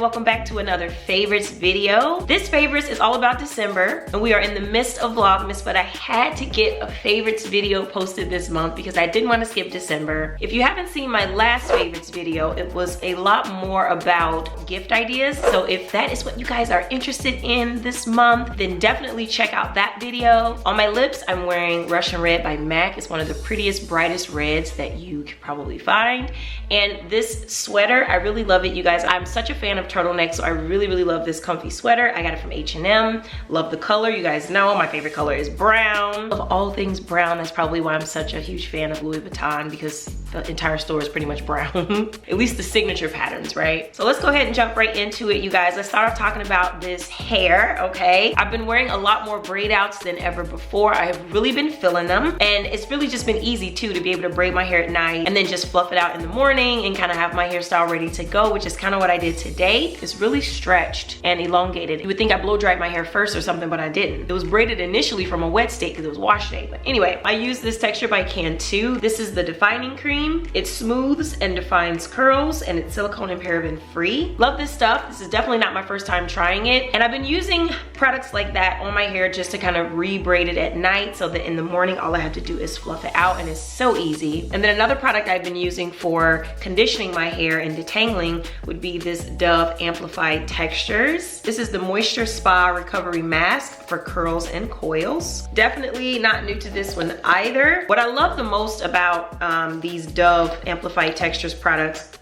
welcome back to another favorites video. This favorites is all about December and we are in the midst of Vlogmas, but I had to get a favorites video posted this month because I didn't want to skip December. If you haven't seen my last favorites video, it was a lot more about gift ideas. So if that is what you guys are interested in this month, then definitely check out that video. On my lips, I'm wearing Russian Red by MAC. It's one of the prettiest, brightest reds that you could probably find. And this sweater, I really love it, you guys. I'm such a fan of turtlenecks, so I really love this comfy sweater. I got it from H&M. Love the color. You guys know my favorite color is brown. Of all things brown, that's probably why I'm such a huge fan of Louis Vuitton, because the entire store is pretty much brown. At least the signature patterns, right? So let's go ahead and jump right into it, you guys. Let's start off talking about this hair, okay? I've been wearing a lot more braid outs than ever before. I have really been feeling them, and it's really just been easy too to be able to braid my hair at night and then just fluff it out in the morning and kind of have my hairstyle ready to go, which is kind of what I did today. It's really stretched and elongated. You would think I blow dried my hair first or something, but I didn't. It was braided initially from a wet state because it was wash day. But anyway, I use this texture by Cantu. This is the defining cream. It smooths and defines curls, and it's silicone and paraben free. Love this stuff. This is definitely not my first time trying it, and I've been using products like that on my hair just to kind of re-braid it at night so that in the morning all I have to do is fluff it out, and it's so easy. And then another product I've been using for conditioning my hair and detangling would be this Dove Amplified Textures. This is the Moisture Spa Recovery Mask for curls and coils. Definitely not new to this one either. What I love the most about these Dove Amplified Textures products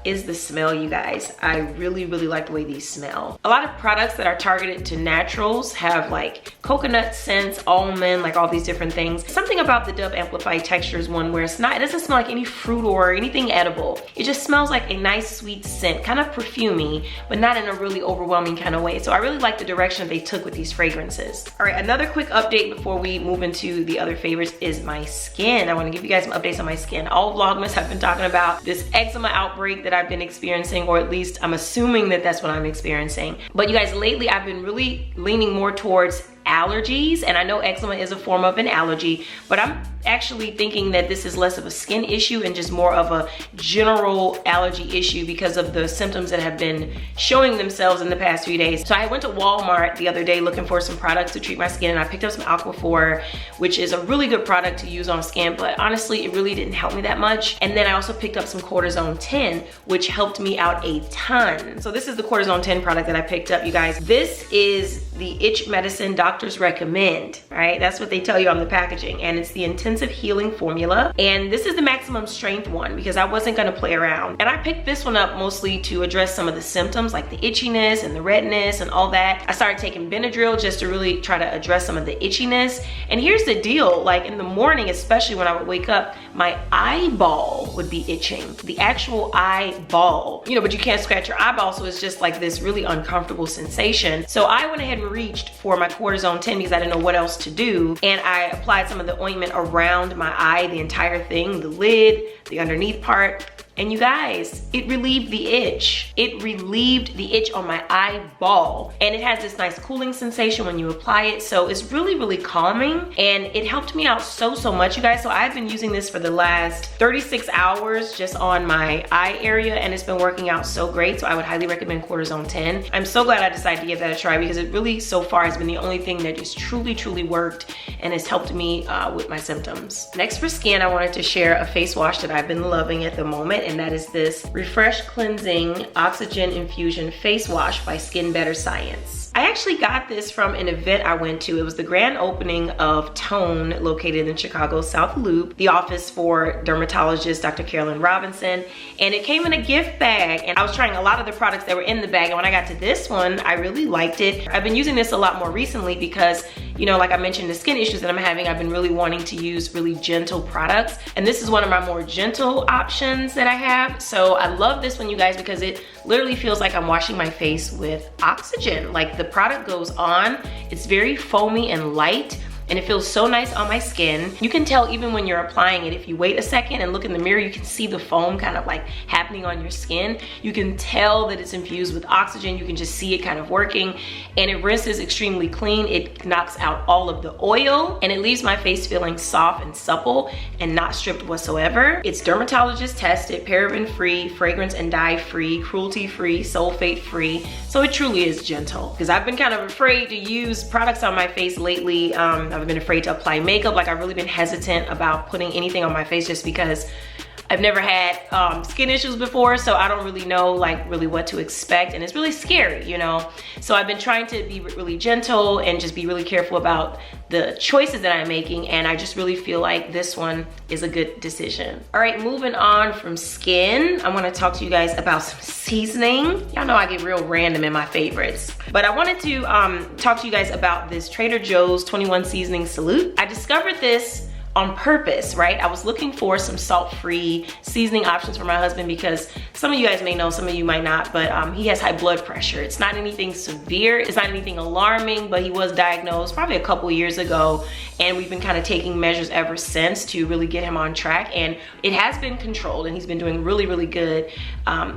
is the smell, you guys. I really like the way these smell. A lot of products that are targeted to naturals have like coconut scents, almond, like all these different things. Something about the Dove Amplified Textures one where it doesn't smell like any fruit or anything edible. It just smells like a nice sweet scent, kind of perfumey, but not in a really overwhelming kind of way. So I really like the direction they took with these fragrances. All right, another quick update before we move into the other favorites is my skin. I want to give you guys some updates on my skin. All Vlogmas have been talking about this eczema outbreak that I've been experiencing, or at least I'm assuming that that's what I'm experiencing. But you guys, lately I've been really leaning more towards allergies, and I know eczema is a form of an allergy, but I'm actually thinking that this is less of a skin issue and just more of a general allergy issue because of the symptoms that have been showing themselves in the past few days. So I went to Walmart the other day looking for some products to treat my skin, and I picked up some Aquaphor, which is a really good product to use on skin, but honestly it really didn't help me that much. And then I also picked up some Cortisone 10, which helped me out a ton. So this is the Cortisone 10 product that I picked up, you guys. This is the itch medicine doctors recommend, right? That's what they tell you on the packaging, and it's the intensive healing formula. And this is the maximum strength one because I wasn't gonna play around. And I picked this one up mostly to address some of the symptoms like the itchiness and the redness and all that. I started taking Benadryl just to really try to address some of the itchiness. And here's the deal, like in the morning, especially when I would wake up, my eyeball would be itching, the actual eyeball, you know, but you can't scratch your eyeball, so it's just like this really uncomfortable sensation. So I went ahead and reached for my Cortisone 10 because I didn't know what else to do, and I applied some of the ointment around my eye, the entire thing, the lid, the underneath part. And you guys, it relieved the itch. It relieved the itch on my eyeball. And it has this nice cooling sensation when you apply it. So it's really calming, and it helped me out so much, you guys. So I've been using this for the last 36 hours just on my eye area, and it's been working out so great. So I would highly recommend Cortisone 10. I'm so glad I decided to give that a try because it really so far has been the only thing that just truly worked and has helped me with my symptoms. Next for skin, I wanted to share a face wash that I've been loving at the moment, and that is this Refresh Cleansing Oxygen Infusion Face Wash by Skin Better Science. I actually got this from an event I went to. It was the grand opening of Tone, located in Chicago's South Loop, the office for dermatologist Dr. Carolyn Robinson, and it came in a gift bag, and I was trying a lot of the products that were in the bag, and when I got to this one, I really liked it. I've been using this a lot more recently because, you know, like I mentioned, the skin issues that I'm having, I've been really wanting to use really gentle products, and this is one of my more gentle options that I have. So I love this one, you guys, because it literally feels like I'm washing my face with oxygen. Like the product goes on, it's very foamy and light, and it feels so nice on my skin. You can tell even when you're applying it, if you wait a second and look in the mirror, you can see the foam kind of like happening on your skin. You can tell that it's infused with oxygen. You can just see it kind of working, and it rinses extremely clean. It knocks out all of the oil, and it leaves my face feeling soft and supple and not stripped whatsoever. It's dermatologist tested, paraben free, fragrance and dye free, cruelty free, sulfate free. So it truly is gentle. Because I've been kind of afraid to use products on my face lately. I've been afraid to apply makeup. Like, I've really been hesitant about putting anything on my face just because I've never had skin issues before, so I don't really know like really what to expect, and it's really scary, you know? So I've been trying to be really gentle and just be really careful about the choices that I'm making, and I just really feel like this one is a good decision. All right, moving on from skin, I wanna talk to you guys about some seasoning. Y'all know I get real random in my favorites, but I wanted to talk to you guys about this Trader Joe's 21 Seasoning Salute. I discovered this on purpose, right? I was looking for some salt-free seasoning options for my husband because some of you guys may know, some of you might not, but he has high blood pressure. It's not anything severe, it's not anything alarming, but he was diagnosed probably a couple years ago, and we've been kind of taking measures ever since to really get him on track, and it has been controlled, and he's been doing really, really good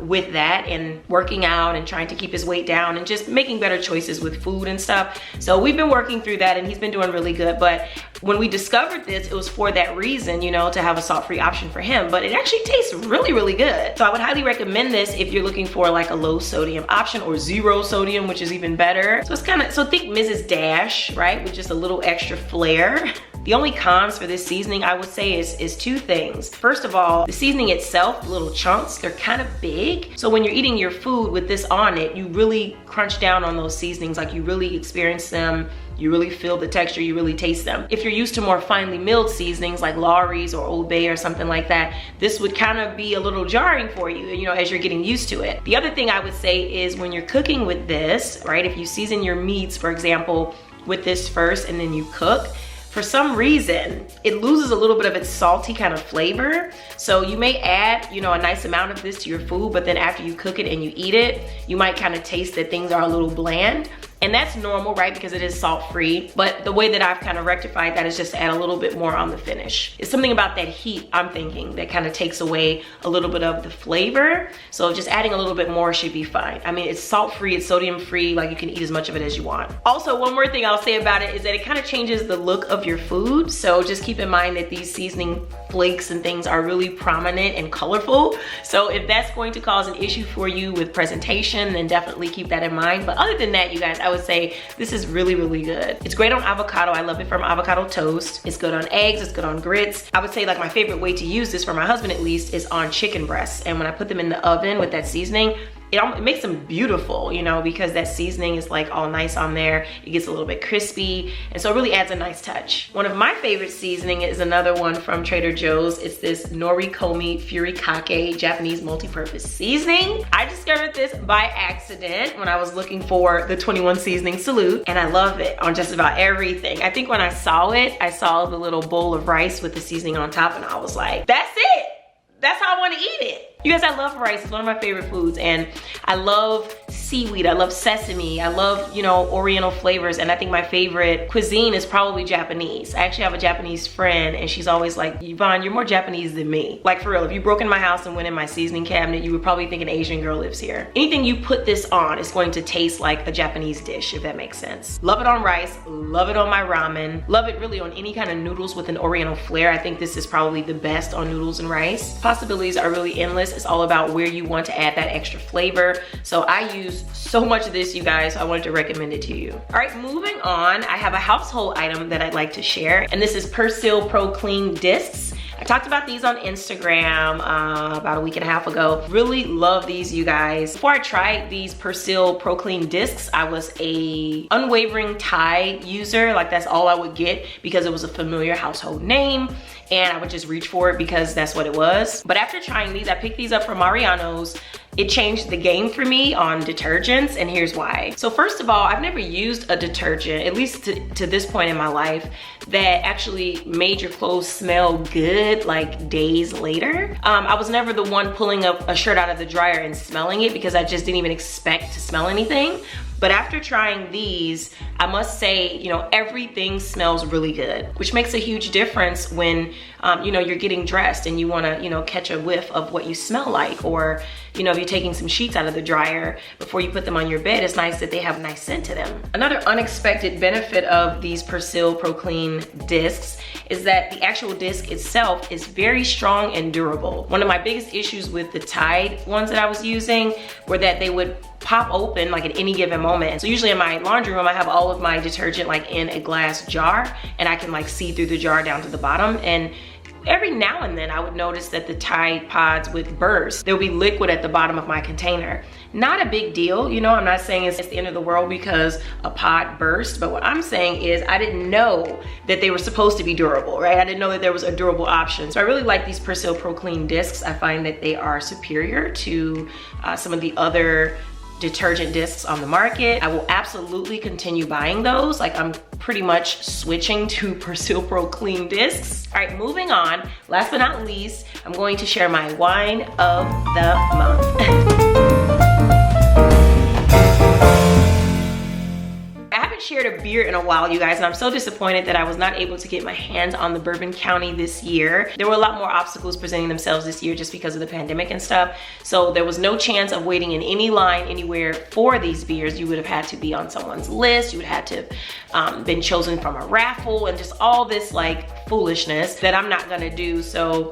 with that, and working out and trying to keep his weight down and just making better choices with food and stuff. So we've been working through that, and he's been doing really good. But when we discovered this, it was for that reason, you know, to have a salt-free option for him, but it actually tastes really, really good. So I would highly recommend this if you're looking for like a low sodium option, or 0 sodium, which is even better. So it's kind of, so think Mrs. Dash, right? With just a little extra flair. The only cons for this seasoning, I would say, is 2 things. First of all, the seasoning itself, the little chunks, they're kind of big. So when you're eating your food with this on it, you really crunch down on those seasonings, like you really experience them, you really feel the texture, you really taste them. If you're used to more finely milled seasonings like Lawry's or Old Bay or something like that, this would kind of be a little jarring for you, you know, as you're getting used to it. The other thing I would say is when you're cooking with this, right, if you season your meats, for example, with this first and then you cook, for some reason, it loses a little bit of its salty kind of flavor. So you may add, you know, a nice amount of this to your food, but then after you cook it and you eat it, you might kind of taste that things are a little bland. And that's normal, right? Because it is salt-free. But the way that I've kind of rectified that is just to add a little bit more on the finish. It's something about that heat, I'm thinking, that kind of takes away a little bit of the flavor. So just adding a little bit more should be fine. I mean, it's salt-free, it's sodium-free, like you can eat as much of it as you want. Also, one more thing I'll say about it is that it kind of changes the look of your food. So just keep in mind that these seasoning flakes and things are really prominent and colorful. So if that's going to cause an issue for you with presentation, then definitely keep that in mind. But other than that, you guys, I would say this is really, really good. It's great on avocado. I love it from avocado toast. It's good on eggs, it's good on grits. I would say like my favorite way to use this, for my husband at least, is on chicken breasts. And when I put them in the oven with that seasoning, it makes them beautiful, you know, because that seasoning is like all nice on there. It gets a little bit crispy, and so it really adds a nice touch. One of my favorite seasoning is another one from Trader Joe's. It's this Nori Komi Furikake Japanese multi-purpose seasoning. I discovered this by accident when I was looking for the 21 Seasoning Salute, and I love it on just about everything. I think when I saw it, I saw the little bowl of rice with the seasoning on top, and I was like, that's it. That's how I want to eat it. You guys, I love rice. It's one of my favorite foods, and I love seaweed. I love sesame. I love, you know, Oriental flavors, and I think my favorite cuisine is probably Japanese. I actually have a Japanese friend, and she's always like, Vaughn, you're more Japanese than me. Like, for real, if you broke in my house and went in my seasoning cabinet, you would probably think an Asian girl lives here. Anything you put this on is going to taste like a Japanese dish, if that makes sense. Love it on rice, love it on my ramen, love it really on any kind of noodles with an Oriental flair. I think this is probably the best on noodles and rice. Possibilities are really endless. It's all about where you want to add that extra flavor. So I use so much of this, you guys, so I wanted to recommend it to you. All right, moving on, I have a household item that I'd like to share, and this is Purcell Pro Clean Discs. I talked about these on Instagram about a week and a half ago. Really love these, you guys. Before I tried these Purcell Pro Clean Discs, I was a unwavering Tide user. Like, that's all I would get because it was a familiar household name, and I would just reach for it because that's what it was. But after trying these, I picked these up from Mariano's. It changed the game for me on detergents, and here's why. So first of all, I've never used a detergent, at least to this point in my life, that actually made your clothes smell good like days later. I was never the one pulling up a shirt out of the dryer and smelling it because I just didn't even expect to smell anything. But after trying these, I must say, you know, everything smells really good, which makes a huge difference when, you know, you're getting dressed and you wanna, you know, catch a whiff of what you smell like, or, you know, if you're taking some sheets out of the dryer before you put them on your bed, it's nice that they have a nice scent to them. Another unexpected benefit of these Purcell Pro Clean discs is that the actual disc itself is very strong and durable. One of my biggest issues with the Tide ones that I was using were that they would pop open like at any given moment. So usually in my laundry room, I have all of my detergent like in a glass jar, and I can like see through the jar down to the bottom. And every now and then I would notice that the Tide pods would burst. There would be liquid at the bottom of my container. Not a big deal, you know, I'm not saying it's the end of the world because a pod burst, but what I'm saying is I didn't know that they were supposed to be durable, right? I didn't know that there was a durable option. So I really like these Purcell Pro Clean discs. I find that they are superior to some of the other detergent discs on the market. I will absolutely continue buying those. Like, I'm pretty much switching to Purcell Pro Clean discs. All right, moving on. Last but not least, I'm going to share my wine of the month. Shared a beer in a while, you guys, and I'm so disappointed that I was not able to get my hands on the Bourbon County this year. There were a lot more obstacles presenting themselves this year just because of the pandemic and stuff, so there was no chance of waiting in any line anywhere for these beers. You would have had to be on someone's list, you would have had to have been chosen from a raffle, and just all this like foolishness that I'm not gonna do. So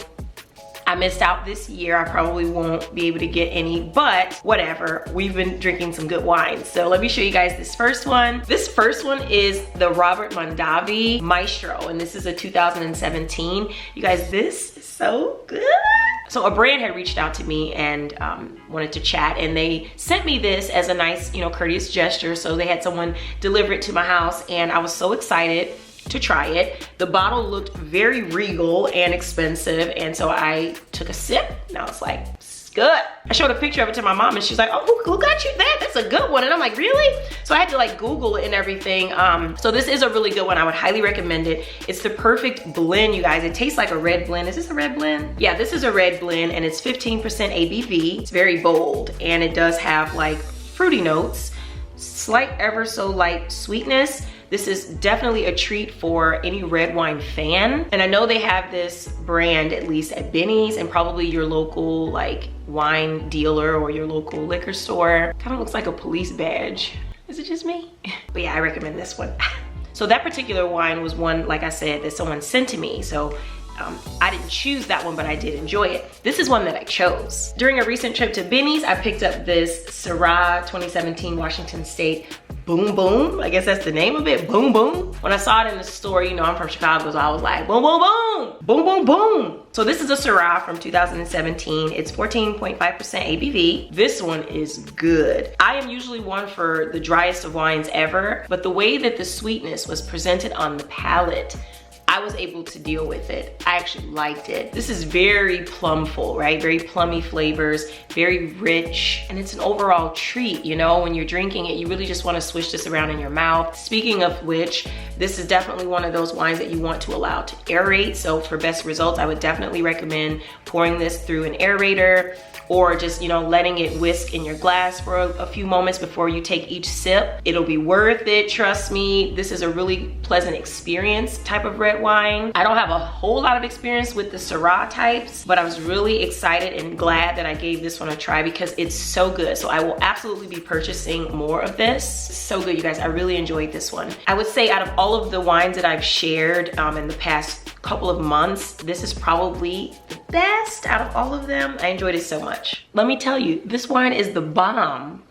I missed out this year. I probably won't be able to get any, but whatever. We've been drinking some good wine. So let me show you guys this first one. This first one is the Robert Mondavi Maestro, and this is a 2017. You guys, this is so good. So a brand had reached out to me and wanted to chat, and they sent me this as a nice, you know, courteous gesture. So they had someone deliver it to my house, and I was so excited to try it. The bottle looked very regal and expensive, and so I took a sip and I was like, it's good. I showed a picture of it to my mom and she's like, oh, who got you that? That's a good one. And I'm like, really? So I had to like Google it and everything. So this is a really good one. I would highly recommend it. It's the perfect blend, you guys. It tastes like a red blend. Is this a red blend? Yeah, this is a red blend, and it's 15% ABV. It's very bold, and it does have like fruity notes, slight ever so light sweetness. This is definitely a treat for any red wine fan. And I know they have this brand at least at Benny's and probably your local like wine dealer or your local liquor store. Kind of looks like a police badge. Is it just me? But yeah, I recommend this one. So that particular wine was one, like I said, that someone sent to me. So I didn't choose that one, but I did enjoy it. This is one that I chose. During a recent trip to Benny's, I picked up this Syrah 2017 Washington State Boom Boom. I guess that's the name of it, Boom Boom. When I saw it in the store, you know, I'm from Chicago, so I was like, boom, boom, boom, boom, boom, boom. So this is a Syrah from 2017. It's 14.5% ABV. This one is good. I am usually one for the driest of wines ever, but the way that the sweetness was presented on the palate, I was able to deal with it. I actually liked it. This is very plumful, right? Very plummy flavors, very rich, and it's an overall treat, you know? When you're drinking it, you really just wanna swish this around in your mouth. Speaking of which, this is definitely one of those wines that you want to allow to aerate. So for best results, I would definitely recommend pouring this through an aerator, or just, you know, letting it whisk in your glass for a few moments before you take each sip. It'll be worth it, trust me. This is a really pleasant experience type of red wine. I don't have a whole lot of experience with the Syrah types, but I was really excited and glad that I gave this one a try because it's so good. So I will absolutely be purchasing more of this. So good, you guys, I really enjoyed this one. I would say out of all of the wines that I've shared in the past couple of months, this is probably the best out of all of them. I enjoyed it so much. Let me tell you, this wine is the bomb.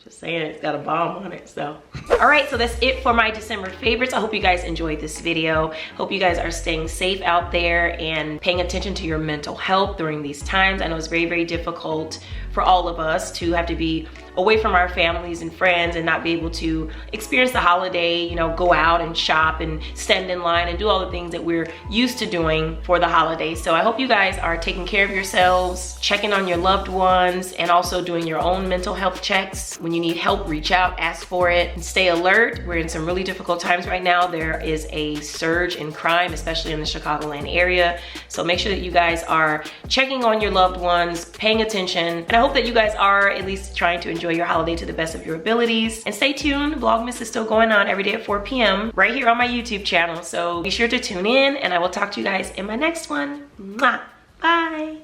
Just saying, it's got a bomb on it, so. All right, so that's it for my December favorites. I hope you guys enjoyed this video. Hope you guys are staying safe out there and paying attention to your mental health during these times. I know it's very, very difficult for all of us to have to be away from our families and friends and not be able to experience the holiday, you know, go out and shop and stand in line and do all the things that we're used to doing for the holidays. So I hope you guys are taking care of yourselves, checking on your loved ones, and also doing your own mental health checks. When you need help, reach out, ask for it, and stay alert. We're in some really difficult times right now. There is a surge in crime, especially in the Chicagoland area. So make sure that you guys are checking on your loved ones, paying attention, and I I hope that you guys are at least trying to enjoy your holiday to the best of your abilities. And stay tuned, Vlogmas is still going on every day at 4 p.m. right here on my YouTube channel. So be sure to tune in, and I will talk to you guys in my next one. Mwah. Bye.